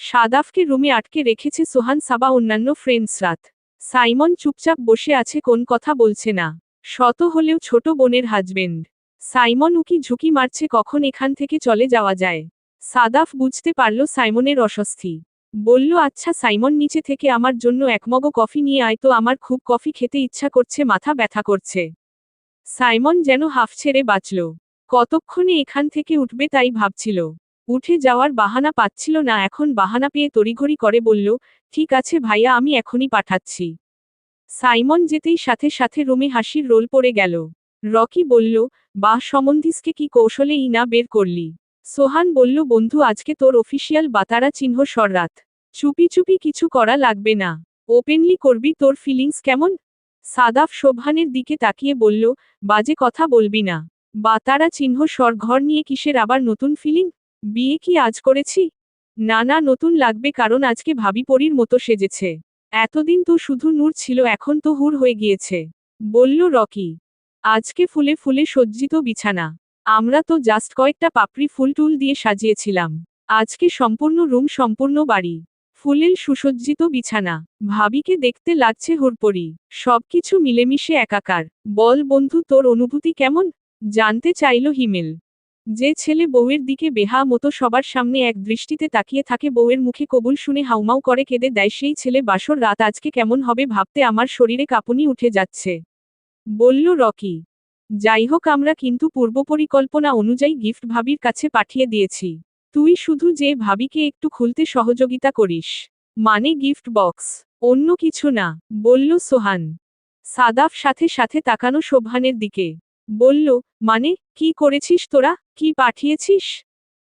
সাদাফকে রুমে আটকে রেখেছে সোহান, সাবা, অন্যান্য ফ্রেন্ডস। রাত সাইমন চুপচাপ বসে আছে, কোন কথা বলছে না। শত হলেও ছোট বোনের হাজবেন্ড। সাইমন উকি ঝুঁকি মারছে কখন এখান থেকে চলে যাওয়া যায়। সাদাফ বুঝতে পারল সাইমনের অস্বস্তি। বলল, আচ্ছা সাইমন, নিচে থেকে আমার জন্য এক মগ কফি নিয়ে আয় তো, আমার খুব কফি খেতে ইচ্ছা করছে, মাথা ব্যথা করছে। সাইমন যেন হাফ ছেড়ে বাঁচল। কতক্ষণে এখান থেকে উঠবে তাই ভাবছিল। উঠে যাওয়ার বাহানা পাচ্ছিল না, এখন বাহানা পেয়ে তড়িঘড়ি করে বলল, ঠিক আছে ভাইয়া, আমি এখনই পাঠাচ্ছি। সাইমন যেতেই সাথে সাথে রুমে হাসির রোল পড়ে গেল। রকি বলল, বাহ সমন্ধিসকে কি কৌশলে না বের করলি। সোহান বলল, বন্ধু আজকে তোর অফিসিয়াল বাতারা চিহ্ন সররাত। চুপি চুপি কিছু করা লাগবে না, ওপেনলি করবি। তোর ফিলিংস কেমন? সাদাফ সোবহানের দিকে তাকিয়ে বলল, বাজে কথা বলবি না। বাতারা চিহ্ন সর ঘর নিয়ে কিসের আবার নতুন ফিলিং? বিয়ে কি আজ করেছি? না না, নতুন লাগবে, কারণ আজকে ভাবি পরীর মতো সেজেছে। এতদিন তো শুধু নূর ছিল, এখন তো হুর হয়ে গিয়েছে, বলল রকি। আজকে ফুলে ফুলে সজ্জিত বিছানা। আমরা তো জাস্ট কয়েকটা পাপড়ি ফুল টুল দিয়ে সাজিয়েছিলাম। আজকে সম্পূর্ণ রুম, সম্পূর্ণ বাড়ি ফুলের সুসজ্জিত বিছানা। ভাবিকে দেখতে লাগছে হুরপরি। সবকিছু মিলেমিশে একাকার। বল বন্ধু, তোর অনুভূতি কেমন? জানতে চাইল হিমেল। যে ছেলে বউয়ের দিকে বেহা মতো সবার সামনে এক দৃষ্টিতে তাকিয়ে থাকে, বউয়ের মুখে কবুল শুনে হাউমাউ করে কেঁদে দেয়, সেই ছেলে বাসর রাত আজকে কেমন হবে ভাবতে আমার শরীরে কাঁপুনি উঠে যাচ্ছে, বলল রকি। যাই হোক, আমরা কিন্তু পূর্বপরিকল্পনা অনুযায়ী গিফট ভাবির কাছে পাঠিয়ে দিয়েছি। তুই শুধু যে ভাবিকে একটু খুলতে সহযোগিতা করিস। মানে গিফট বক্স, অন্য কিছু না, বলল সোহান। সাদাফ সাথে সাথে তাকানো শোভানের দিকে। বলল, মানে কি করেছিস তোরা, কি পাঠিয়েছিস?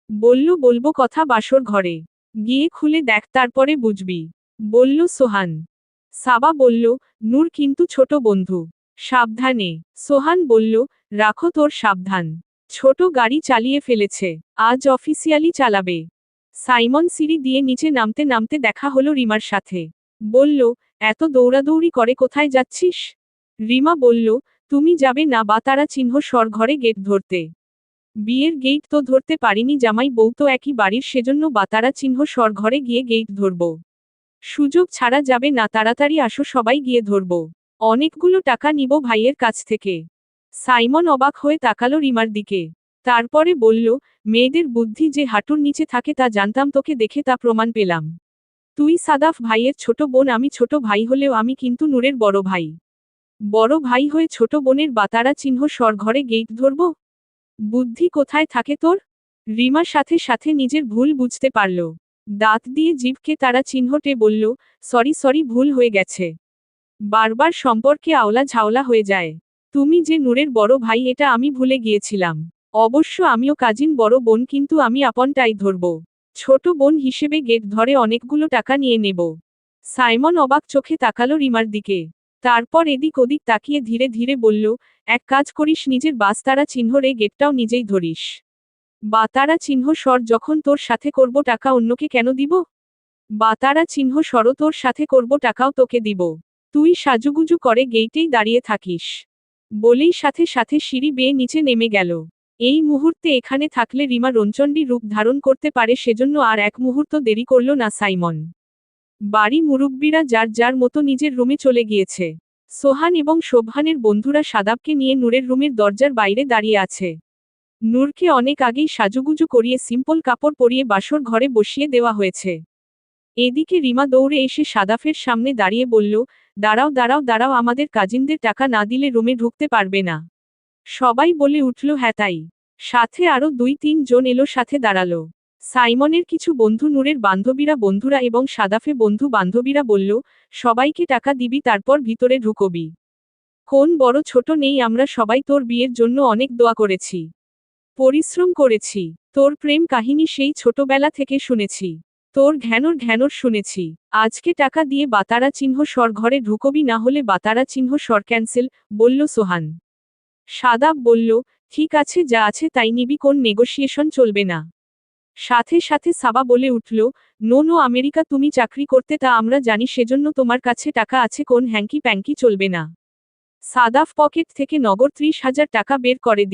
বলবো কথা বাসর ঘরে গিয়ে খুলে দেখ, তারপরে বুঝবি, বলল সোহান। সাবা বলল, নূর কিন্তু ছোট বন্ধু, সাবধানে। সোহান বলল, রাখো তোর সাবধান। ছোট গাড়ি চালিয়ে ফেলেছে, আজ অফিসিয়ালি চালাবে। সাইমন সিঁড়ি দিয়ে নিচে নামতে নামতে দেখা হলো রিমার সাথে। বলল, এত দৌড়াদৌড়ি করে কোথায় যাচ্ছিস? রিমা বলল, তুমি যাবে না বাতারা চিহ্ন সর ঘরে গেট ধরতে? বিয়ের গেট তো ধরতে পারিনি জামাই বউ তো একই বাড়ির, সেজন্য বাতারা চিহ্ন সর ঘরে গিয়ে গেট ধরব। সুযোগ ছাড়া যাবে না, তাড়াতাড়ি আসো, সবাই গিয়ে ধরব। অনেকগুলো টাকা নিব ভাইয়ের কাছ থেকে। সাইমন অবাক হয়ে তাকালো রিমার দিকে। তারপরে বলল, মেয়েদের বুদ্ধি যে হাঁটুর নিচে থাকে তা জানতাম, তোকে দেখে তা প্রমাণ পেলাম। তুই সাদাফ ভাইয়ের ছোট বোন, আমি ছোট ভাই হলেও আমি কিন্তু নূরের বড় ভাই। বড় ভাই হয়ে ছোট বোনের বাতারা চিহ্ন সর ঘরে গেট ধরব? বুদ্ধি কোথায় থাকে তোর? রিমা সাথে সাথে নিজের ভুল বুঝতে পারল। দাঁত দিয়ে জিভকে তারা চিহ্নটে বলল, সরি সরি, ভুল হয়ে গেছে। বারবার সম্পর্কে আওলা ঝাওলা হয়ে যায়। তুমি যে নূরের বড় ভাই এটা আমি ভুলে গিয়েছিলাম। অবশ্য আমিও কাজিন বড় বোন, কিন্তু আমি আপনটাই ধরব। ছোট বোন হিসেবে গেট ধরে অনেকগুলো টাকা নিয়ে নেব। সাইমন অবাক চোখে তাকালো রিমার দিকে। তারপর এদিক ওদিক তাকিয়ে ধীরে ধীরে বলল, এক কাজ করিস, নিজের বাসতারা চিহ্ন রে গেটটাও নিজেই ধরিস। বাতারা চিহ্ন সর যখন তোর সাথে করব, টাকা অন্যকে কেন দিব? বাতারা চিহ্ন সরও তোর সাথে করব, টাকাও তোকে দিব। তুই সাজুগুজু করে গেইটেই দাঁড়িয়ে থাকিস। বলেই সাথে সাথে সিঁড়ি বেয়ে নিচে নেমে গেল। এই মুহূর্তে এখানে থাকলে রিমা রঞ্চণ্ডী রূপ ধারণ করতে পারে, সেজন্য আর এক মুহূর্ত দেরি করল না সাইমন। বাড়ি মুরব্বীরা যার যার মতো নিজের রুমে চলে গিয়েছে। সোহান এবং শোভানের বন্ধুরা সাদাবকে নিয়ে নূরের রুমের দরজার বাইরে দাঁড়িয়ে আছে। নূরকে অনেক আগেই সাজুগুজু করিয়ে সিম্পল কাপড় পরিয়ে বাসর ঘরে বসিয়ে দেওয়া হয়েছে। এদিকে রিমা দৌড়ে এসে সাদাফের সামনে দাঁড়িয়ে বলল, দাঁড়াও দাঁড়াও দাঁড়াও, আমাদের কাজিনদের টাকা না দিলে রুমে ঢুকতে পারবে না। সবাই বলে উঠল, হ্যাঁ তাই। সাথে আরো 2-3 জন এলো, সাথে দাঁড়ালো সাইমনের কিছু বন্ধু, নূরের বন্ধুরা এবং সাদাফে বন্ধু বান্ধবীরা বলল, সবাইকে টাকা দিবি, তারপর ভিতরে ঢুকবি। কোন বড় ছোট নেই, আমরা সবাই তোর বিয়ের জন্য অনেক দোয়া করেছি, পরিশ্রম করেছি। তোর প্রেম কাহিনী সেই ছোটবেলা থেকে শুনেছি। তোর ঘ্যানোর শুনেছি। আজকে টাকা দিয়ে বাতারা চিহ্ন সর ঘরে ঢুকবি, না হলে বাতারা চিহ্ন সর ক্যান্সেল, বলল সোহান। সাদাব বলল, ঠিক আছে, যা আছে তাই নিবি, কোন নেগোসিয়েশন চলবে না। সাথে সাথে সাবা বলে উঠল, নো নো, আমেরিকা তুমি চাকরি করতে তা আমরা জানি, সেজন্য তোমার কাছে টাকা আছে, কোন হ্যাঙ্কি প্যাঙ্কি চলবে না। সাদাফ পকেট থেকে নগদ 30,000 টাকা বের করে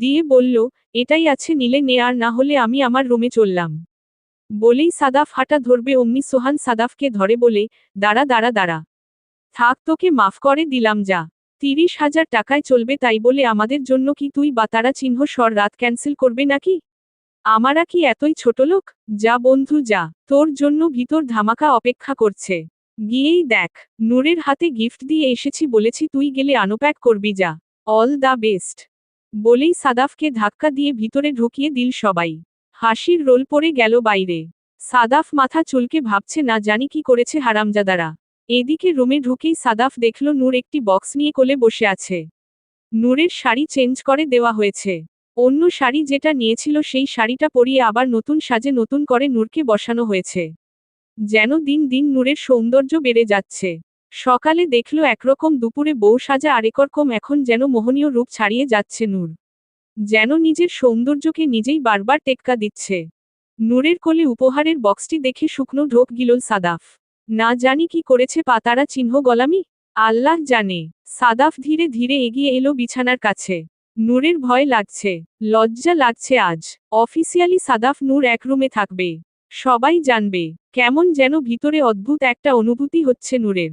দিয়ে বলল, এটাই আছে, নিলে নে, আর না হলে আমি আমার রুমে চললাম। বলেই সাদাফ হাঁটা ধরবে অমনি সোহান সাদাফকে ধরে বলে, দাঁড়া দাঁড়া দাঁড়া, থাক তোকে মাফ করে দিলাম যা। 30,000 টাকায় চলবে তাই বলে আমাদের জন্য কি তুই বা তারা চিহ্ন সর রাত ক্যান্সেল করবে নাকি? আমারা কি এতই ছোটলোক? যা বন্ধু যা, তোর জন্য ভিতর ধামাকা অপেক্ষা করছে। গিয়েই দেখ, নূরের হাতে গিফট দিয়ে এসেছি বলেছি তুই গেলে আনপ্যাক করবি যা। All the best. বলেই সাদাফকে ধাক্কা দিয়ে ভিতরে ঢুকিয়ে দিল সবাই। হাসির রোল পড়ে গেল বাইরে। সাদাফ মাথা চুলকে ভাবছে না জানি কি করেছে হারামজাদারা। এদিকে রুমে ঢুকেই সাদাফ দেখল নূর একটি বক্স নিয়ে কোলে বসে আছে। নূরের শাড়ি চেঞ্জ করে দেওয়া হয়েছে। অন্য শাড়ি যেটা নিয়েছিল সেই শাড়িটা পরিয়ে আবার নতুন সাজে নতুন করে নূরকে বসানো হয়েছে। যেন দিন দিন নূরের সৌন্দর্য বেড়ে যাচ্ছে। সকালে দেখল একরকম, দুপুরে বউ সাজা আরেকরকম, এখন যেন মোহনীয় রূপ ছাড়িয়ে যাচ্ছে নূর। যেন নিজের সৌন্দর্যকে নিজেই বারবার টেক্কা দিচ্ছে। নূরের কোলে উপহারের বক্সটি দেখে শুকনো ঢোক গিল সাদাফ। না জানি কি করেছে পাতারা চিহ্ন গলামি, আল্লাহ জানে। সাদাফ ধীরে ধীরে এগিয়ে এলো বিছানার কাছে। নূরের ভয় লাগছে, লজ্জা লাগছে আজ। অফিসিয়ালি সাদাফ নূর এক রুমে থাকবে, সবাই জানবে। কেমন যেন ভিতরে অদ্ভুত একটা অনুভূতি হচ্ছে নূরের।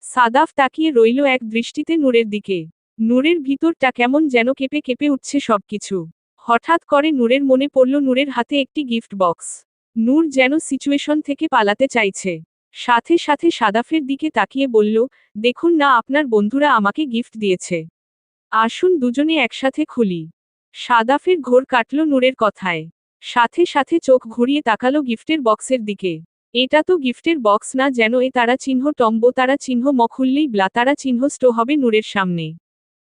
সাদাফ তাকিয়ে রইল এক দৃষ্টিতে নূরের দিকে। নূরের ভিতরটা কেমন যেন কেঁপে কেঁপে উঠছে সবকিছু। হঠাৎ করে নূরের মনে পড়ল নূরের হাতে একটি গিফট বক্স। নূর যেন সিচুয়েশন থেকে পালাতে চাইছে। সাথে সাথে সাদাফের দিকে তাকিয়ে বলল, দেখুন না আপনার বন্ধুরা আমাকে গিফট দিয়েছে, আসুন দুজনে একসাথে খুলি। সাদাফের ঘোর কাটল নূরের কথায়। সাথে সাথে চোখ ঘুরিয়ে তাকালো গিফটের বক্সের দিকে। এটা তো গিফটের বক্স না, যেন এ তারা চিহ্ন টম্ব তারা চিহ্ন খুললেই ব্লা তারা চিহ্ন স্টো হবে নূরের সামনে।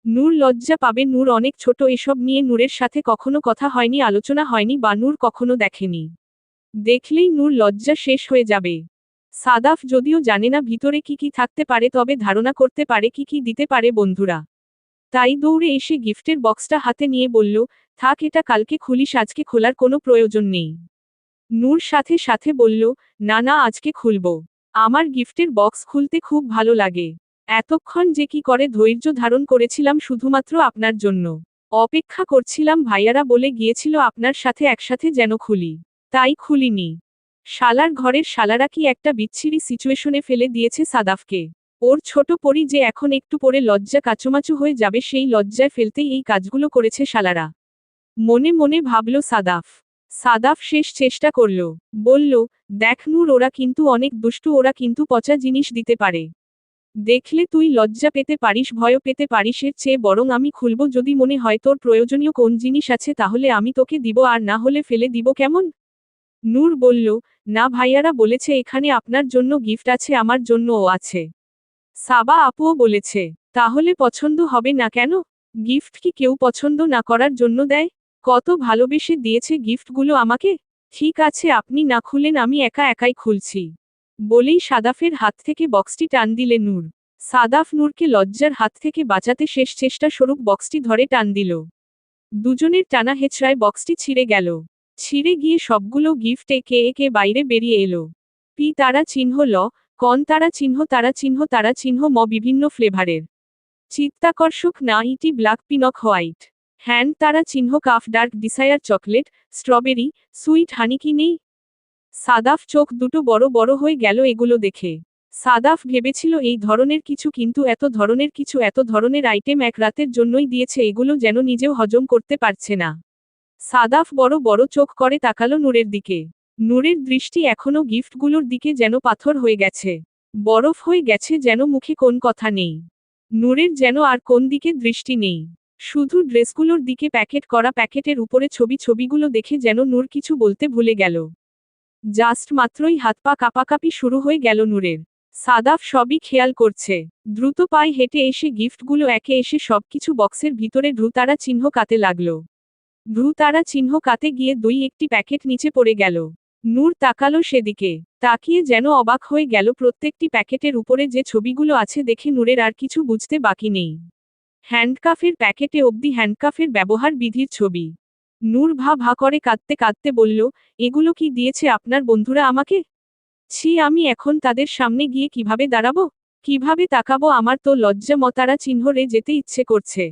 নূর লজ্জা পাবে। নূর অনেক ছোট, এসব নিয়ে নূরের সাথে কখনো কথা হয়নি, আলোচনা হয়নি বা নূর কখনো দেখেনি। দেখলেই নূর লজ্জা শেষ হয়ে যাবে। সাদাফ যদিও জানে না ভিতরে কি কি থাকতে পারে, তবে ধারণা করতে পারে কি কি দিতে পারে বন্ধুরা। তাই দৌড়ে এসে গিফটের বক্সটা হাতে নিয়ে বলল, থাক এটা কালকে খুলিস, আজকে খোলার কোনো প্রয়োজন নেই। নূর সাথে সাথে বলল, না না আজকে খুলব। আমার গিফটের বক্স খুলতে খুব ভালো লাগে। এতক্ষণ যে কি করে ধৈর্য ধারণ করেছিলাম শুধুমাত্র আপনার জন্য। অপেক্ষা করছিলাম, ভাইয়ারা বলে গিয়েছিল আপনার সাথে একসাথে যেন খুলি, তাই খুলিনি। শালার ঘরের শালারা কি একটা বিচ্ছিরি সিচুয়েশনে ফেলে দিয়েছে সাদাফকে। ওর ছোট পরি যে এখন একটু পরে লজ্জা কাচুমাচু হয়ে যাবে, সেই লজ্জায় ফেলতেই এই কাজগুলো করেছে শালারা। মনে মনে ভাবল সাদাফ। সাদাফ শেষ চেষ্টা করল, বলল, দেখ নূর ওরা কিন্তু অনেক দুষ্টু, ওরা কিন্তু পচা জিনিস দিতে পারে। দেখলে তুই লজ্জা পেতে পারিস, ভয় পেতে পারিস, এর চেয়ে বরং আমি খুলব। যদি মনে হয় তোর প্রয়োজনীয় কোন জিনিস আছে তাহলে আমি তোকে দিব, আর না হলে ফেলে দিব, কেমন? নূর বলল, না ভাইয়ারা বলেছে এখানে আপনার জন্য গিফট আছে, আমার জন্যও আছে। সাবা আপুও বলেছে। তাহলে পছন্দ হবে না কেন? গিফট কি কেউ পছন্দ না করার জন্য দেয়? কত ভালোবেসে দিয়েছে গিফটগুলো আমাকে। ঠিক আছে আপনি না খুলেন, আমি একা একাই খুলছি। বলেই সাদাফের হাত থেকে বক্সটি টান দিলে নূর। সাদাফ নূরকে লজ্জার হাত থেকে বাঁচাতে শেষ চেষ্টা স্বরূপ বক্সটি ধরে টান দিল। দুজনের টানা হেঁচড়ায় বক্সটি ছিঁড়ে গেল। ছিঁড়ে গিয়ে সবগুলো গিফট একে একে বাইরে বেরিয়ে এলো। পি তারা চিহ্ন ল, কন তারা চিহ্ন তারা চিহ্ন তারা চিহ্ন ম বিভিন্ন ফ্লেভারের। চিত্তাকর্ষক না ইটি ব্ল্যাক পিনক হোয়াইট। হ্যান্ড তারা চিহ্ন কাফ dark desire chocolate, strawberry, sweet honey কি নেই? সাদাফ চোখ দুটো বড় বড় হয়ে গেল এগুলো দেখে। সাদাফ ভেবেছিল এই ধরনের কিছু, কিন্তু এত ধরনের কিছু, এত ধরনের আইটেম এক রাতের জন্যই দিয়েছে, এগুলো যেন নিজেও হজম করতে পারছে না। সাদাফ বড় বড় চোখ করে তাকালো নূরের দিকে। নূরের দৃষ্টি এখনো গিফটগুলোর দিকে, যেন পাথর হয়ে গেছে, বরফ হয়ে গেছে, যেন মুখে কোন কথা নেই। নূরের যেন আর কোন দিকে দৃষ্টি নেই, শুধু ড্রেসগুলোর দিকে। প্যাকেট করা প্যাকেটের উপরে ছবিগুলো দেখে যেন নূর কিছু বলতে ভুলে গেল। জাস্ট মাত্রই হাত পা কাঁপাকাঁপি শুরু হয়ে গেল নূরের। সাদাফ সবই খেয়াল করছে। দ্রুত পায়ে হেঁটে এসে গিফটগুলো একে এসে সবকিছু বক্সের ভিতরে ধ্রুতারা চিহ্ন কাতে লাগলো। ধ্রুতারা চিহ্ন কাতে গিয়ে দুই একটি প্যাকেট নিচে পড়ে গেল। নূর তাকালো সেদিকে, তাকিয়ে যেন অবাক হয়ে গেল। প্রত্যেকটি প্যাকেটের উপরে যে ছবিগুলো আছে দেখে নূরের আর কিছু বুঝতে বাকি নেই। হ্যান্ডকাফের প্যাকেটে অবধি হ্যান্ডকাফের ব্যবহার বিধির ছবি। নূর ভা ভা করে কাঁদতে কাঁদতে বলল, এগুলো কি দিয়েছে আপনার বন্ধুরা আমাকে? ছি, আমি এখন তাদের সামনে গিয়ে কিভাবে দাঁড়াবো, কিভাবে তাকাবো? আমার তো লজ্জা মতারা চিহ্ন রে যেতে ইচ্ছে করছে।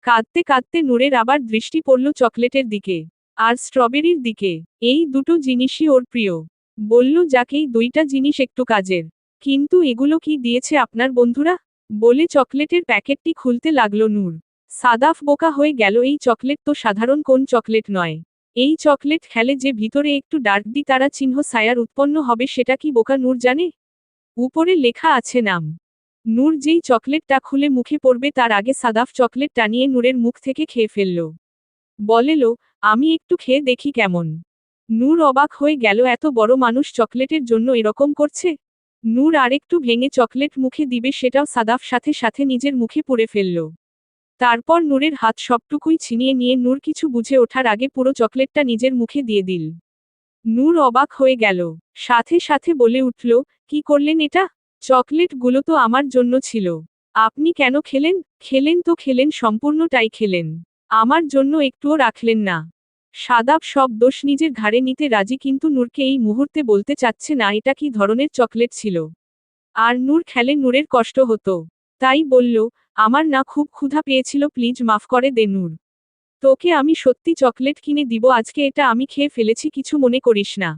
কাঁদতে কাঁদতে নূরের আবার দৃষ্টি পড়ল চকলেটের দিকে। আর স্ট্রবেরির দিকে। এই দুটো জিনিসই ওর প্রিয়। বলল যাকেই দুইটা জিনিস একটু কাজের। কিন্তু এগুলো কি দিয়েছে আপনার বন্ধুরা? বলে চকলেটের প্যাকেটটি খুলতে লাগলো নূর। সাদাফ বোকা হয়ে গেল, এই চকলেট তো সাধারণ কোন চকলেট নয়। এই চকলেট খেলে যে ভিতরে একটু ডার্ক ডি তারা চিহ্ন ছায়ার উৎপন্ন হবে সেটা কি বোকা নূর জানে? উপরে লেখা আছে নাম। নূর যেই চকলেটটা খুলে মুখে পড়বে তার আগে সাদাফ চকলেট টানিয়ে নূরের মুখ থেকে খেয়ে ফেলল। বলেলো, আমি একটু খেয়ে দেখি কেমন। নূর অবাক হয়ে গেল, এত বড় মানুষ চকলেটের জন্য এরকম করছে। নূর আরেকটু ভেঙে চকলেট মুখে দিবে সেটাও সাদাফ সাথে সাথে নিজের মুখে পুরে ফেলল। তারপর নূরের হাত সবটুকুই ছিনিয়ে নিয়ে নূর কিছু বুঝে ওঠার আগে পুরো চকলেটটা নিজের মুখে দিয়ে দিল। নূর অবাক হয়ে গেল, সাথে সাথে বলে উঠল, কি করলেন এটা? চকলেটগুলো তো আমার জন্য ছিল। আপনি কেন খেলেন? খেলেন তো খেলেন, সম্পূর্ণটাই খেলেন। আমার জন্য একটুও রাখলেন না। সাদাব সব দোষ নিজের ঘাড়ে নিতে রাজি, কিন্তু নূরকে এই মুহূর্তে বলতে চাচ্ছে না এটা কি ধরনের চকলেট ছিল। আর নূর খেলে নূরের কষ্ট হতো। তাই বলল, আমার না খুব ক্ষুধা পেয়েছিল, প্লিজ মাফ করে দে নূর। তোকে আমি সত্যি চকলেট কিনে দিব আজকে, এটা আমি খেয়ে ফেলেছি, কিছু মনে করিস না।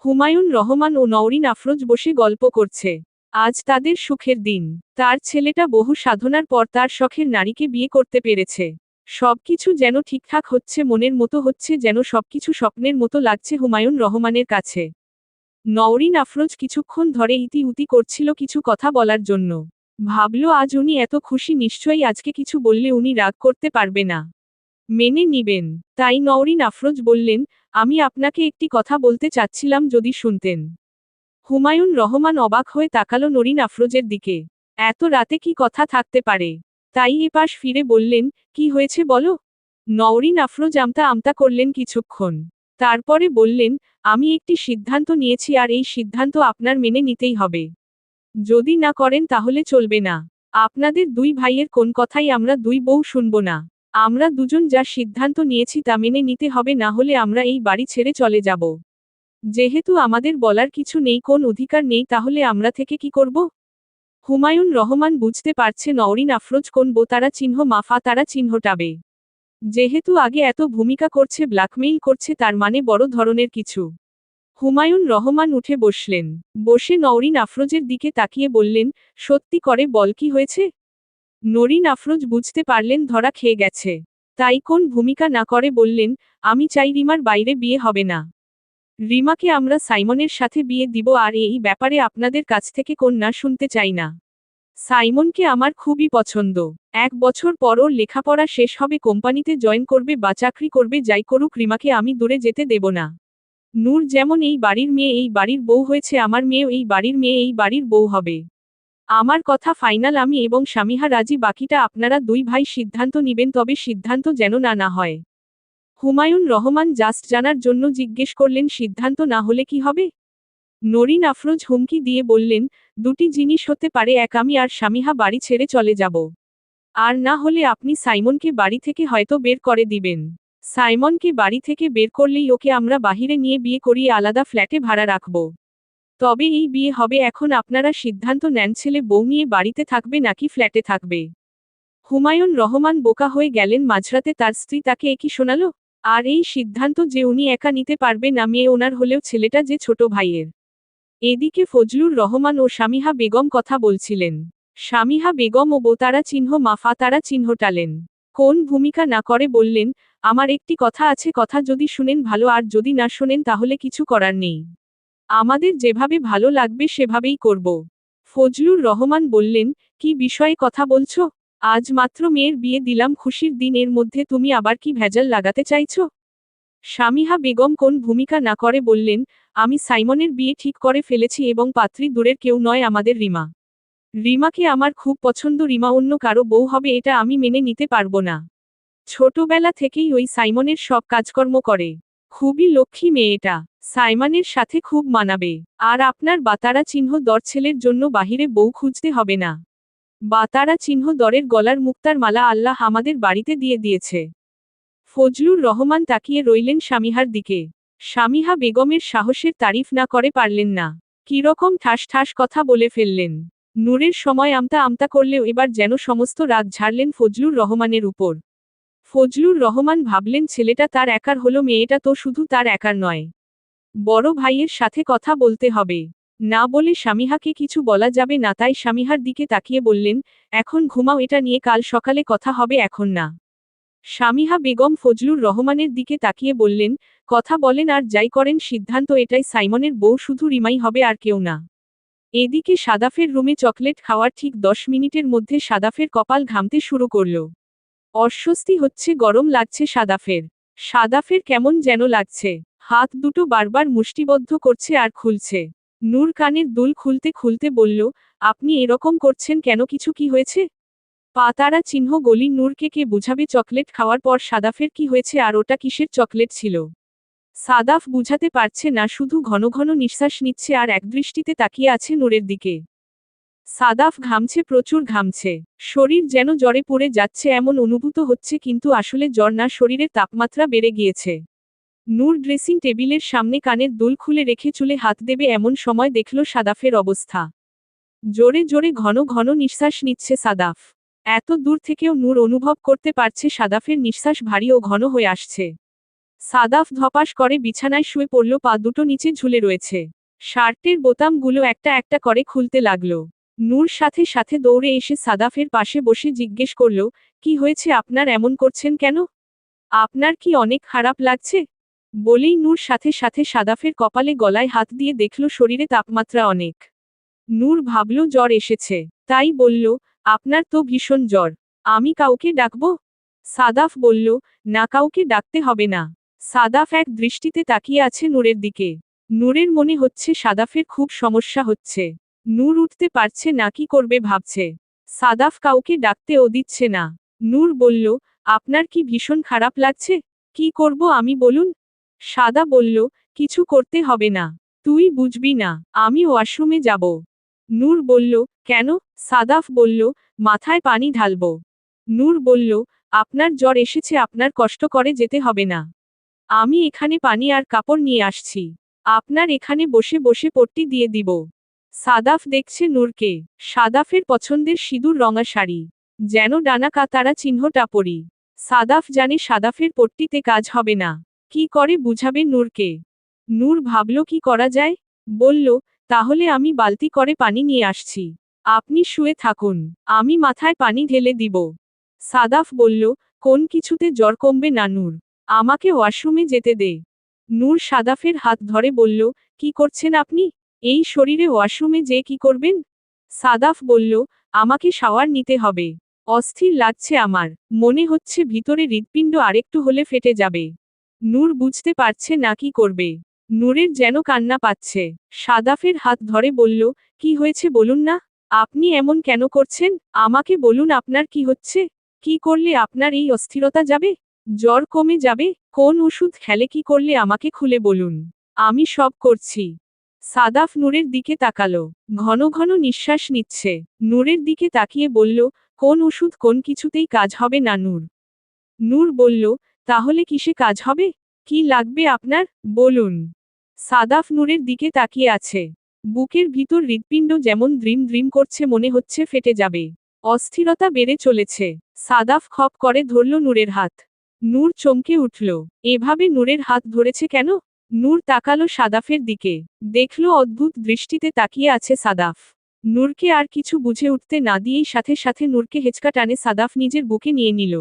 হুমায়ুন রহমান ও নওরিন আফরোজ বসে গল্প করছে। আজ তাদের সুখের দিন। তার ছেলেটা বহু সাধনার পর তার শখের নারীকে বিয়ে করতে পেরেছে। সবকিছু যেন ঠিকঠাক হচ্ছে, মনের মতো হচ্ছে, যেন সবকিছু স্বপ্নের মতো লাগছে হুমায়ুন রহমানের কাছে। নওরিন আফরোজ কিছুক্ষণ ধরে ইতি উতি করছিল কিছু কথা বলার জন্য। ভাবল আজ উনি এত খুশি, নিশ্চয়ই আজকে কিছু বললে উনি রাগ করতে পারবে না, মেনে নিবেন। তাই নওরিন আফরোজ বললেন, আমি আপনাকে একটি কথা বলতে চাচ্ছিলাম, যদি শুনতেন। হুমায়ুন রহমান অবাক হয়ে তাকালো নরিন আফরোজের দিকে। এত রাতে কি কথা থাকতে পারে? তাই এপাশ ফিরে বললেন, কি হয়েছে বলো। নওরিন আফরোজ আমতা আমতা করলেন কিছুক্ষণ। তারপরে বললেন, আমি একটি সিদ্ধান্ত নিয়েছি আর এই সিদ্ধান্ত আপনার মেনে নিতেই হবে। যদি না করেন তাহলে চলবে না। আপনাদের দুই ভাইয়ের কোন কথাই আমরা দুই বউ শুনব না। আমরা দুজন যা সিদ্ধান্ত নিয়েছি তা মেনে নিতে হবে, না হলে আমরা এই বাড়ি ছেড়ে চলে যাব। যেহেতু আমাদের বলার কিছু নেই, কোন অধিকার নেই, তাহলে আমরা থেকে কি করব? হুমায়ুন রহমান বুঝতে পারছে নওরিন আফরোজ কোন বো তারা চিহ্ন মাফা তারা চিহ্নটাবে। যেহেতু আগে এত ভূমিকা করছে, ব্ল্যাকমেইল করছে, তার মানে বড় ধরনের কিছু। হুমায়ুন রহমান উঠে বসলেন। বসে নওরিন আফরোজের দিকে তাকিয়ে বললেন, সত্যি করে বল কি হয়েছে। নরিন আফরোজ বুঝতে পারলেন ধরা খেয়ে গেছে। তাই কোন ভূমিকা না করে বললেন, আমি চাই রিমার বাইরে বিয়ে হবে না। রিমাকে আমরা সাইমনের সাথে বিয়ে দিব, আর এই ব্যাপারে আপনাদের কাছ থেকে কোন না শুনতে চাই না। সাইমনকে আমার খুবই পছন্দ। 1 বছর পর ওর লেখাপড়া শেষ হবে, কোম্পানিতে জয়েন করবে বা চাকরি করবে, যাই করুক, রিমাকে আমি দূরে যেতে দেব না। নূর যেমন এই বাড়ির মেয়ে, এই বাড়ির বউ হয়েছে, আমার মেয়েও এই বাড়ির মেয়ে, এই বাড়ির বউ হবে। আমার কথা ফাইনাল, আমি এবং স্বামীহা রাজি, বাকিটা আপনারা দুই ভাই সিদ্ধান্ত নিবেন, তবে সিদ্ধান্ত যেন না না হয়। হুমায়ুন রহমান জাস্ট জানার জন্য জিজ্ঞেস করলেন, সিদ্ধান্ত না হলে কি হবে? নরিন আফরোজ হুমকি দিয়ে বললেন, দুটি জিনিস হতে পারে, এক আমি আর স্বামীহা বাড়ি ছেড়ে চলে যাব। আর না হলে আপনি সাইমনকে বাড়ি থেকে হয়তো বের করে দিবেন। সাইমনকে বাড়ি থেকে বের করলেই ওকে আমরা বাহিরে নিয়ে বিয়ে করিয়ে আলাদা ফ্ল্যাটে ভাড়া রাখব। তবে এই বিয়ে হবে, এখন আপনারা সিদ্ধান্ত নেন, ছেলে বউ নিয়ে বাড়িতে থাকবে নাকি ফ্ল্যাটে থাকবে। হুমায়ুন রহমান বোকা হয়ে গেলেন, মাঝরাতে তার স্ত্রী তাকে একই শোনালো। আর এই সিদ্ধান্ত যে উনি একা নিতে পারবে না, মেয়ে ওনার হলেও ছেলেটা যে ছোট ভাইয়ের। এদিকে ফজলুর রহমান ও স্বামীহা বেগম কথা বলছিলেন। স্বামীহা বেগম ও বোতারা চিহ্ন মাফা তারা চিহ্নটালেন। কোন ভূমিকা না করে বললেন, আমার একটি কথা আছে, কথা যদি শুনেন ভালো, আর যদি না শোনেন তাহলে কিছু করার নেই। আমাদের যেভাবে ভালো লাগবে সেভাবেই করব। ফজলুর রহমান বললেন, কি বিষয়ে কথা বলছো? আজ মাত্র মেয়ের বিয়ে দিলাম, খুশির দিন, এর মধ্যে তুমি আবার কি ভেজাল লাগাতে চাইছো? স্বামীহা বেগম কোন ভূমিকা না করে বললেন, আমি সাইমনের বিয়ে ঠিক করে ফেলেছি এবং পাত্রী দূরের কেউ নয়, আমাদের রিমা। রিমাকে আমার খুব পছন্দ, রিমা অন্য কারো বউ হবে এটা আমি মেনে নিতে পারবো না। ছোটবেলা থেকেই ওই সাইমনের সব কাজকর্ম করে। খুবই লক্ষ্মী মেয়েটা, সাইমনের সাথে খুব মানাবে। আর আপনার বাতারা চিহ্ন দর ছেলের জন্য বাহিরে বউ খুঁজতে হবে না। বাতারা চিহ্ন দরের গলার মুক্তার মালা আল্লাহ আমাদের বাড়িতে দিয়ে দিয়েছে। ফজলুর রহমান তাকিয়ে রইলেন স্বামীহার দিকে। স্বামীহা বেগমের সাহসের তারিফ না করে পারলেন না। কিরকম ঠাস ঠাস কথা বলে ফেললেন। নূরের সময় আমতা আমতা করলেও এবার যেন সমস্ত রাগ ঝাড়লেন ফজলুর রহমানের উপর। ফজলুর রহমান ভাবলেন ছেলেটা তার একার হলো, মেয়েটা তো শুধু তার একার নয়, বড় ভাইয়ের সাথে কথা বলতে হবে। না বলে স্বামীহাকে কিছু বলা যাবে না, তাই স্বামীহার দিকে তাকিয়ে বললেন, এখন ঘুমাও, এটা নিয়ে কাল সকালে কথা হবে, এখন না। স্বামীহা বেগম ফজলুর রহমানের দিকে তাকিয়ে বললেন, কথা বলেন আর যাই করেন সিদ্ধান্ত এটাই, সাইমনের বউ শুধু রিমাই হবে আর কেউ না। এদিকে সাদাফের রুমে চকলেট খাওয়ার ঠিক 10 মিনিটের মধ্যে সাদাফের কপাল ঘামতে শুরু করল। অস্বস্তি হচ্ছে, গরম লাগছে সাদাফের। সাদাফের কেমন যেন লাগছে, হাত দুটো বারবার মুষ্টিবদ্ধ করছে আর খুলছে। নূর কানের দুল খুলতে খুলতে বলল, আপনি এরকম করছেন কেন, কিছু কি হয়েছে? পাতারা চিহ্ন গলি নূরকে কে বুঝাবে, চকলেট খাওয়ার পর সাদাফের কি হয়েছে আর ওটা কিসের চকলেট ছিল? সাদাফ বুঝাতে পারছে না, শুধু ঘন ঘন নিঃশ্বাস নিচ্ছে আর একদৃষ্টিতে তাকিয়ে আছে নূরের দিকে। সাদাফ ঘামছে, প্রচুর ঘামছে, শরীর যেন জ্বরে পড়ে যাচ্ছে এমন অনুভূত হচ্ছে, কিন্তু আসলে জ্বর না, শরীরের তাপমাত্রা বেড়ে গিয়েছে। নূর ড্রেসিং টেবিলের সামনে কানের দুল খুলে রেখে চুলে হাত দেবে এমন সময় দেখল সাদাফের অবস্থা। জোরে জোরে ঘন ঘন নিঃশ্বাস নিচ্ছে সাদাফ। এত দূর থেকেও নূর অনুভব করতে পারছে সাদাফের নিঃশ্বাস ভারী ও ঘন হয়ে আসছে। সাদাফ ধপাস করে বিছানায় শুয়ে পড়ল, পা দুটো নিচে ঝুলে রয়েছে। শার্টের বোতামগুলো একটা একটা করে খুলতে লাগল। নূর সাথে সাথে দৌড়ে এসে সাদাফের পাশে বসে জিজ্ঞেস করল, কি হয়েছে আপনার, এমন করছেন কেন? আপনার কি অনেক খারাপ লাগছে? বলেই নূর সাথে সাথে সাদাফের কপালে গলায় হাত দিয়ে দেখল শরীরে তাপমাত্রা অনেক। নূর ভাবল জ্বর এসেছে, তাই বলল, আপনার তো ভীষণ জ্বর, আমি কাউকে ডাকবো? সাদাফ বলল, না, কাউকে ডাকতে হবে না। সাদাফ এক দৃষ্টিতে তাকিয়ে আছে নূরের দিকে। নূরের মনে হচ্ছে সাদাফের খুব সমস্যা হচ্ছে। নূর উঠতে পারছে না, কি করবে ভাবছে। সাদাফ কাউকে ডাকতেও দিচ্ছে না। নূর বলল, আপনার কি ভীষণ খারাপ লাগছে? কি করব আমি, বলুন? সাদা বলল, কিছু করতে হবে না, তুই বুঝবি না, আমি ওয়াশরুমে যাব। নূর বলল, কেন? সাদাফ বলল, মাথায় পানি ঢালব। নূর বলল, আপনার জ্বর এসেছে, আপনার কষ্ট করে যেতে হবে না। আমি এখানে পানি আর কাপড় নিয়ে আসছি, আপনার এখানে বসে বসে পট্টি দিয়ে দিব। সাদাফ দেখছে নূরকে। সাদাফের পছন্দের সিঁদুর রঙা শাড়ি, যেন ডানা কাতারা চিহ্নটা পরি। সাদাফ জানে সাদাফের পট্টিতে কাজ হবে না। কি করে বুঝাবে নূরকে? নূর ভাবল কি করা যায়। বলল, তাহলে আমি বালতি করে পানি নিয়ে আসছি, আপনি শুয়ে থাকুন, আমি মাথায় পানি ঢেলে দিব। সাদাফ বলল, কোন কিছুতে জ্বর কমবে না নূর, আমাকে ওয়াশরুমে যেতে দে। নূর সাদাফের হাত ধরে বলল, কি করছেন আপনি? এই শরীরে ওয়াশরুমে যে কি করবেন? সাদাফ বলল, আমাকে শাওয়ার নিতে হবে, অস্থির লাগছে আমার, মনে হচ্ছে ভিতরে হৃৎপিণ্ড আরেকটু হলে ফেটে যাবে। নূর বুঝতে পারছে না কি করবে। নূরের যেন কান্না পাচ্ছে। সাদাফের হাত ধরে বলল, কি হয়েছে বলুন না, আপনি এমন কেন করছেন, আমাকে বলুন আপনার কি হচ্ছে, কি করলে আপনার এই অস্থিরতা যাবে, জ্বর কমে যাবে, কোন ওষুধ খেলে, কি করলে আমাকে খুলে বলুন, আমি সব করছি। সাদাফ নূরের দিকে তাকালো, ঘন ঘন নিঃশ্বাস নিচ্ছে। নূরের দিকে তাকিয়ে বলল, কোন ওষুধ, কোন কিছুতেই কাজ হবে না নূর। নূর বলল, তাহলে কিসে কাজ হবে, কি লাগবে আপনার, বলুন। সাদাফ নূরের দিকে তাকিয়ে আছে। বুকের ভিতর হৃৎপিণ্ড যেমন দ্রিম দ্রিম করছে, মনে হচ্ছে ফেটে যাবে। অস্থিরতা বেড়ে চলেছে। সাদাফ খপ করে ধরল নূরের হাত। নূর চমকে উঠল, এভাবে নূরের হাত ধরেছে কেন? নূর তাকালো সাদাফের দিকে, দেখল অদ্ভুত দৃষ্টিতে তাকিয়ে আছে সাদাফ। নূরকে আর কিছু বুঝে উঠতে না দিয়েই সাথে সাথে নূরকে হেঁচকা টানে সাদাফ নিজের বুকে নিয়ে নিল।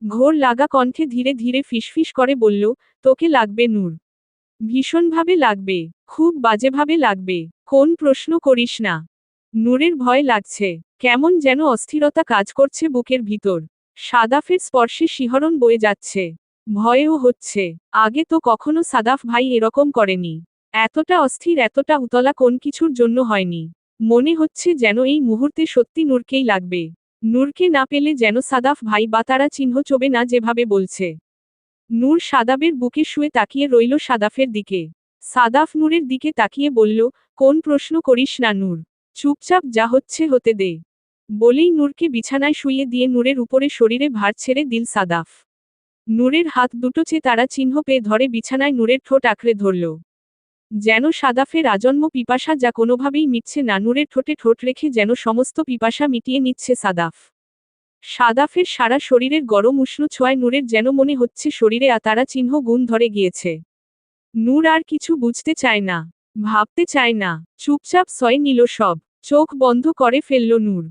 ঘোর লাগা কণ্ঠে ধীরে ধীরে ফিসফিস করে বলল, তোকে লাগবে নূর, ভীষণভাবে লাগবে, খুব বাজেভাবে লাগবে, কোন প্রশ্ন করিস না। নূরের ভয় লাগছে, কেমন যেন অস্থিরতা কাজ করছে বুকের ভিতর। সাদাফের স্পর্শে শিহরণ বয়ে যাচ্ছে, ভয়ও হচ্ছে। আগে তো কখনো সাদাফ ভাই এরকম করেনি। এতটা অস্থির, এতটা উতলা কোন কিছুর জন্য হয়নি। মনে হচ্ছে যেন এই মুহূর্তে সত্যি নূরকেই লাগবে। নূরকে না পেলে যেন সাদাফ ভাই বা তারা চিহ্ন চোবে না, যেভাবে বলছে। নূর সাদাবের বুকে শুয়ে তাকিয়ে রইল সাদাফের দিকে। সাদাফ নূরের দিকে তাকিয়ে বলল, কোন প্রশ্ন করিস না নূর, চুপচাপ যা হচ্ছে হতে দে। বলেই নূরকে বিছানায় শুইয়ে দিয়ে নূরের উপরে শরীরে ভার ছেড়ে দিল সাদাফ। নূরের হাত দুটো তারা চিহ্ন পেয়ে ধরে বিছানায় নূরের ঠোঁট আঁকড়ে ধরল। যেন সাদাফের আজন্ম পিপাসা যা কোনোভাবেই মিটছে না, নূরের ঠোঁটে ঠোঁট রেখে যেন সমস্ত পিপাসা মিটিয়ে নিচ্ছে সাদাফ। সাদাফের সারা শরীরের গরম উষ্ণ ছোঁয়ায় নূরের যেন মনে হচ্ছে শরীরে তারা চিহ্ন গুণ ধরে গিয়েছে। নূর আর কিছু বুঝতে চায় না, ভাবতে চায় না, চুপচাপ সয়ে নিল সব। চোখ বন্ধ করে ফেলল নূর।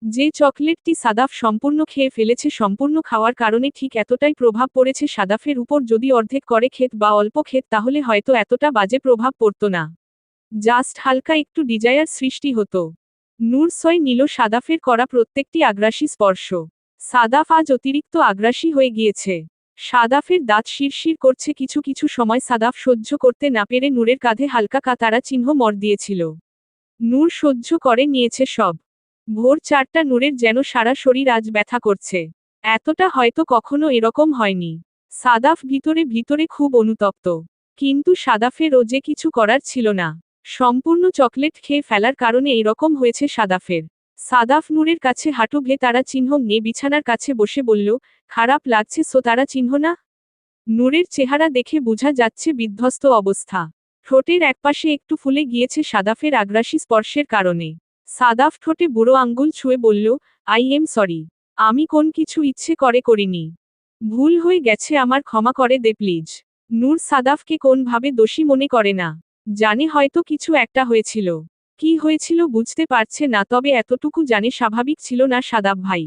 যে চকলেটটি সাদাফ সম্পূর্ণ খেয়ে ফেলেছে, সম্পূর্ণ খাওয়ার কারণে ঠিক এতটাই প্রভাব পড়েছে সাদাফের উপর। যদি অর্ধেক করে খেত বা অল্প খেত তাহলে হয়তো এতটা বাজে প্রভাব পড়ত না। জাস্ট হালকা একটু ডিজায়ার সৃষ্টি হতো। নূর সয়ে নিল সাদাফের করা প্রত্যেকটি আগ্রাসী স্পর্শ। সাদাফ আজ অতিরিক্ত আগ্রাসী হয়ে গিয়েছে। সাদাফের দাঁত শিরশির করছে। কিছু কিছু সময় সাদাফ সহ্য করতে না পেরে নূরের কাঁধে হালকা কাতারা চিহ্ন মর দিয়েছিল। নূর সহ্য করে নিয়েছে সব। ভোর 4টা, নূরের যেন সারা শরীর আজ ব্যথা করছে। এতটা হয়তো কখনো এরকম হয়নি। সাদাফ ভিতরে ভিতরে খুব অনুতপ্ত। কিন্তু সাদাফেরও যে কিছু করার ছিল না। সম্পূর্ণ চকলেট খেয়ে ফেলার কারণে এরকম হয়েছে সাদাফের। সাদাফ নূরের কাছে হাঁটু ভে তারা চিহ্ন নিয়ে বিছানার কাছে বসে বলল, খারাপ লাগছে সো তারা চিহ্ন না? নূরের চেহারা দেখে বোঝা যাচ্ছে বিধ্বস্ত অবস্থা। ঠোঁটের একপাশে একটু ফুলে গিয়েছে সাদাফের আগ্রাসী স্পর্শের কারণে। সাদাফ ঠোঁটে বুড়ো আঙ্গুল ছুঁয়ে বলল, আই এম সরি। আমি কোন কিছু ইচ্ছে করে করিনি। ভুল হয়ে গেছে, আমার ক্ষমা করে দে প্লিজ। নূর সাদাফকে কোনভাবে দোষী মনে করে না। জানে হয়তো কিছু একটা হয়েছিল। কি হয়েছিল বুঝতে পারছে না, তবে এতটুকু জানে স্বাভাবিক ছিল না সাদাফ ভাই।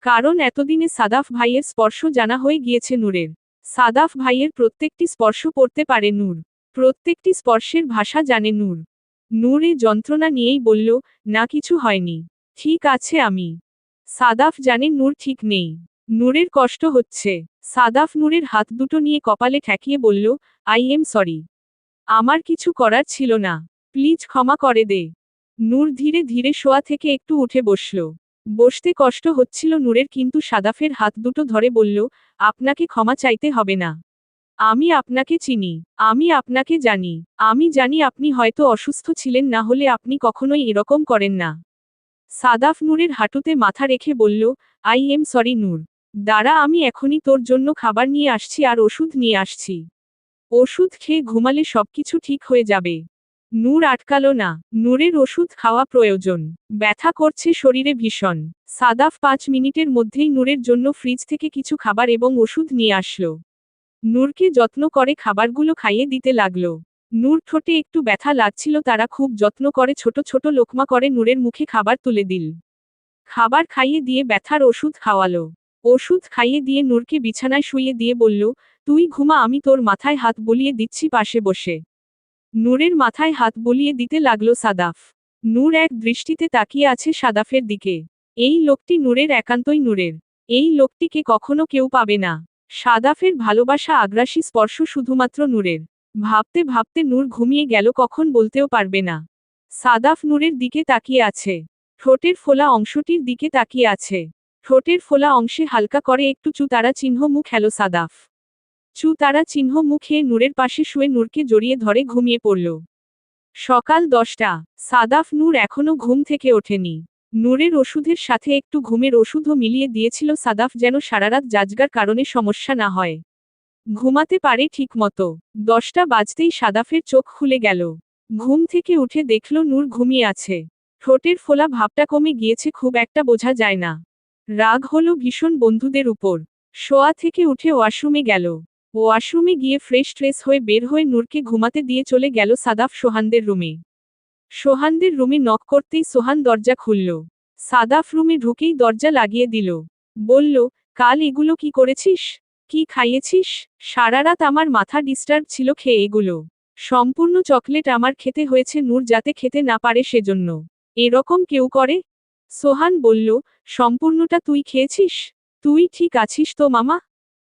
কারণ এতদিনে সাদাফ ভাইয়ের স্পর্শ জানা হয়ে গিয়েছে নূরের। সাদাফ ভাইয়ের প্রত্যেকটি স্পর্শ পড়তে পারে নূর। প্রত্যেকটি স্পর্শের ভাষা জানে নূর। নূর এ যন্ত্রণা নিয়েই বলল, না কিছু হয়নি। ঠিক আছে আমি। সাদাফ জানে নূর ঠিক নেই। নূরের কষ্ট হচ্ছে। সাদাফ নূরের হাত দুটো নিয়ে কপালে ঠেকিয়ে বলল, আই এম সরি। আমার কিছু করার ছিল না। প্লিজ ক্ষমা করে দে। নূর ধীরে ধীরে শোয়া থেকে একটু উঠে বসল। বসতে কষ্ট হচ্ছিল নূরের, কিন্তু সাদাফের হাত দুটো ধরে বলল, আপনাকে ক্ষমা চাইতে হবে না। আমি আপনাকে চিনি। আমি আপনাকে জানি। আমি জানি আপনি হয়তো অসুস্থ ছিলেন, না হলে আপনি কখনোই এরকম করেন না। সাদাফ নূরের হাঁটুতে মাথা রেখে বলল, আই এম সরি নূর। দাঁড়া, আমি এখনই তোর জন্য খাবার নিয়ে আসছি আর ওষুধ নিয়ে আসছি। ওষুধ খেয়ে ঘুমালে সবকিছু ঠিক হয়ে যাবে। নূর আটকালো না। নূরের ওষুধ খাওয়া প্রয়োজন। ব্যথা করছে শরীরে ভীষণ। সাদাফ 5 মিনিটের মধ্যেই নূরের জন্য ফ্রিজ থেকে কিছু খাবার এবং ওষুধ নিয়ে আসলো। নূরকে যত্ন করে খাবারগুলো খাইয়ে দিতে লাগলো। নূর ঠোঁটে একটু ব্যথা লাগছিল, তারা খুব যত্ন করে ছোট ছোট লোকমা করে নূরের মুখে খাবার তুলে দিল। খাবার খাইয়ে দিয়ে ব্যথার ওষুধ খাওয়ালো। ওষুধ খাইয়ে দিয়ে নূরকে বিছানায় শুইয়ে দিয়ে বলল, তুই ঘুমা, আমি তোর মাথায় হাত বুলিয়ে দিচ্ছি পাশে বসে। নূরের মাথায় হাত বুলিয়ে দিতে লাগলো সাদাফ। নূর এক দৃষ্টিতে তাকিয়ে আছে সাদাফের দিকে। এই লোকটি নূরের, একান্তই নূরের। এই লোকটিকে কখনো কেউ পাবে না। সাদাফের ভালোবাসা, আগ্রাসী স্পর্শ শুধুমাত্র নূরের। ভাবতে ভাবতে নূর ঘুমিয়ে গেল, কখন বলতেও পারবে না। সাদাফ নূরের দিকে তাকিয়ে আছে। ঠোঁটের ফোলা অংশটির দিকে তাকিয়ে আছে। ঠোঁটের ফোলা অংশে হালকা করে একটু চুতারা চিহ্ন মুখ এলো সাদাফ। চুতারা চিহ্ন মুখে নূরের পাশে শুয়ে নূরকে জড়িয়ে ধরে ঘুমিয়ে পড়ল। সকাল 10টা। সাদাফ নূর এখনো ঘুম থেকে ওঠেনি। নূরের ওষুধের সাথে একটু ঘুমের ওষুধও মিলিয়ে দিয়েছিল সাদাফ, যেন সারারাত জাজগার কারণে সমস্যা না হয়। ঘুমাতে পারে ঠিকমতো। 10টা বাজতেই সাদাফের চোখ খুলে গেল। ঘুম থেকে উঠে দেখল নূর ঘুমিয়ে আছে। ঠোঁটের ফোলা ভাবটা কমে গিয়েছে, খুব একটা বোঝা যায় না। রাগ হলো ভীষণ বন্ধুদের উপর। শোয়া থেকে উঠে ওয়াশরুমে গেল। ওয়াশরুমে গিয়ে ফ্রেশ ট্রেস হয়ে বের হয়ে নূরকে ঘুমাতে দিয়ে চলে গেল সাদাফ সোহানদের রুমে। সোহানদের রুমে নক করতেই সোহান দরজা খুলল। সাদাফ রুমে ঢুকেই দরজা লাগিয়ে দিল। বলল, কাল এগুলো কি করেছিস? কি খাইয়েছিস? সারারাত আমার মাথা ডিস্টার্ব ছিল খেয়ে এগুলো। সম্পূর্ণ চকলেট আমার খেতে হয়েছে নূর যাতে খেতে না পারে সেজন্য। এরকম কেউ করে? সোহান বলল, সম্পূর্ণটা তুই খেয়েছিস? তুই ঠিক আছিস তো মামা?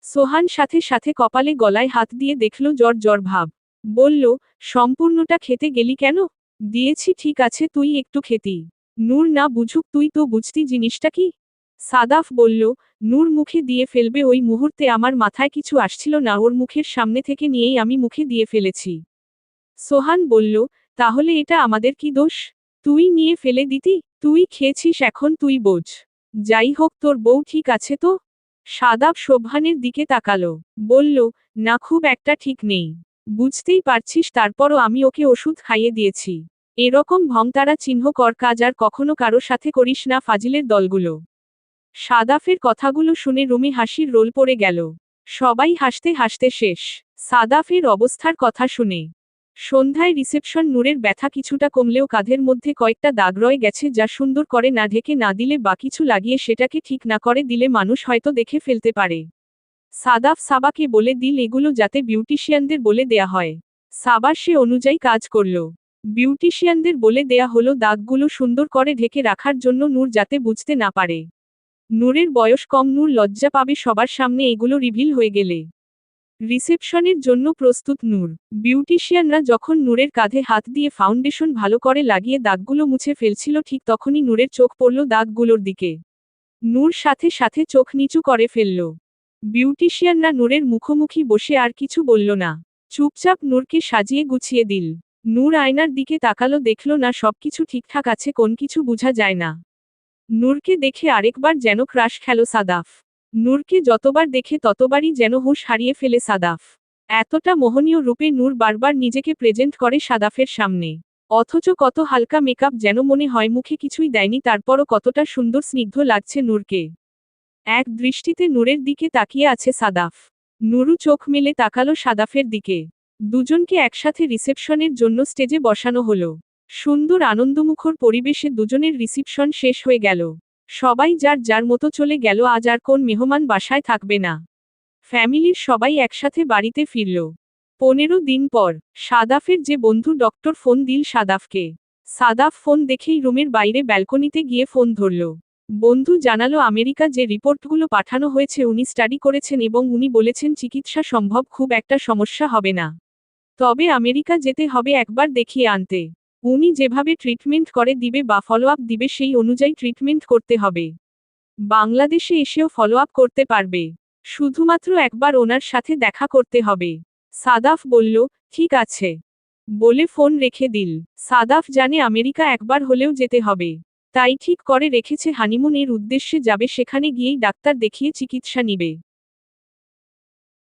সোহান সাথে সাথে কপালে গলায় হাত দিয়ে দেখল জ্বর জ্বর ভাব। বলল, সম্পূর্ণটা খেতে গেলি কেন? দিয়েছি ঠিক আছে, তুই একটু খেতি। নূর না বুঝুক, তুই তো বুঝতি জিনিসটা কি? সাদাফ বলল, নূর মুখে দিয়ে ফেলবে ওই মুহূর্তে আমার মাথায় কিছু আসছিল না, ওর মুখের সামনে থেকে নিয়েই আমি মুখে দিয়ে ফেলেছি। সোহান বলল, তাহলে এটা আমাদের কি দোষ? তুই নিয়ে ফেলে দিতি? তুই খেয়েছিস, এখন তুই বোঝ। যাই হোক, তোর বউ ঠিক আছে তো? সাদাব সোবহানের দিকে তাকালো। বলল, না, খুব একটা ঠিক নেই। বুঝতেই পারছিস, তারপরও আমি ওকে ওষুধ খাইয়ে দিয়েছি। এরকম ভংতারা চিহ্ন কর কাজ আর কখনো কারো সাথে করিস না, ফাজিলের দলগুলো। সাদাফের কথাগুলো শুনে রুমে হাসির রোল পড়ে গেল। সবাই হাসতে হাসতে শেষ সাদাফের অবস্থার কথা শুনে। সন্ধ্যায় রিসেপশন। নূরের ব্যথা কিছুটা কমলেও কাঁধের মধ্যে কয়েকটা দাগ রয়ে গেছে, যা সুন্দর করে না ঢেকে না দিলে বা কিছু লাগিয়ে সেটাকে ঠিক না করে দিলে মানুষ হয়তো দেখে ফেলতে পারে। সাদাফ সাবাকে বলে দিল এগুলো যাতে বিউটিশিয়ানদের বলে দেয়া হয়। সাবা সে অনুযায়ী কাজ করল। বিউটিশিয়ানদের বলে দেয়া হলো দাগগুলো সুন্দর করে ঢেকে রাখার জন্য, নূর যাতে বুঝতে না পারে। নূরের বয়স কম, নূর লজ্জা পাবে সবার সামনে এগুলো রিভিল হয়ে গেলে। রিসেপশনের জন্য প্রস্তুত নূর। বিউটিশিয়ানরা যখন নূরের কাঁধে হাত দিয়ে ফাউন্ডেশন ভালো করে লাগিয়ে দাগগুলো মুছে ফেলছিল, ঠিক তখনই নূরের চোখ পড়ল দাগগুলোর দিকে। নূর সাথে সাথে চোখ নিচু করে ফেলল। বিউটিশিয়ানরা নূরের মুখোমুখি বসে আর কিছু বলল না। চুপচাপ নূরকে সাজিয়ে গুছিয়ে দিল। নূর আয়নার দিকে তাকালো, দেখল না সবকিছু ঠিকঠাক আছে, কোন কিছু বোঝা যায় না। নূরকে দেখে আরেকবার যেন ক্রাশ খেল সাদাফ। নূরকে যতবার দেখে ততবারই যেন হুঁশ হারিয়ে ফেলে সাদাফ। এতটা মোহনীয় রূপে নূর বারবার নিজেকে প্রেজেন্ট করে সাদাফের সামনে। অথচ কত হালকা মেকআপ, যেন মনে হয় মুখে কিছুই দেয়নি, তারপরও কতটা সুন্দর স্নিগ্ধ লাগছে নূরকে। এক দৃষ্টিতে নূরের দিকে তাকিয়ে আছে সাদাফ। নূরু চোখ মেলে তাকালো সাদাফের দিকে। দুজনকে একসাথে রিসেপশনের জন্য স্টেজে বসানো হলো। সুন্দর আনন্দমুখর পরিবেশে দুজনের রিসেপশন শেষ হয়ে গেল। সবাই যার যার মতো চলে গেল। আজ আর কোন মেহমান বাসায় থাকবে না। ফ্যামিলির সবাই একসাথে বাড়িতে ফিরল। 15 দিন পর সাদাফের যে বন্ধু ডক্টর ফোন দিল সাদাফকে। সাদাফ ফোন দেখেই রুমের বাইরে ব্যালকনিতে গিয়ে ফোন ধরল। বন্ধু জানালো আমেরিকা যে রিপোর্টগুলো পাঠানো হয়েছে উনি স্টাডি করেছেন এবং উনি বলেছেন চিকিৎসা সম্ভব, খুব একটা সমস্যা হবে না। তবে আমেরিকা যেতে হবে একবার দেখিয়ে আনতে। উনি যেভাবে ট্রিটমেন্ট করে দিবে বা ফলো আপ দিবে সেই অনুযায়ী ট্রিটমেন্ট করতে হবে। বাংলাদেশে এসেও ফলো আপ করতে পারবে। শুধুমাত্র একবার ওনার সাথে দেখা করতে হবে। সাদাফ বলল, ঠিক আছে, বলে ফোন রেখে দিল। সাদাফ জানে আমেরিকা একবার হলেও যেতে হবে। তাই ঠিক করে রেখেছে হানিমুন এর উদ্দেশ্যে যাবে, সেখানে গিয়েই ডাক্তার দেখিয়ে চিকিৎসা নিবে।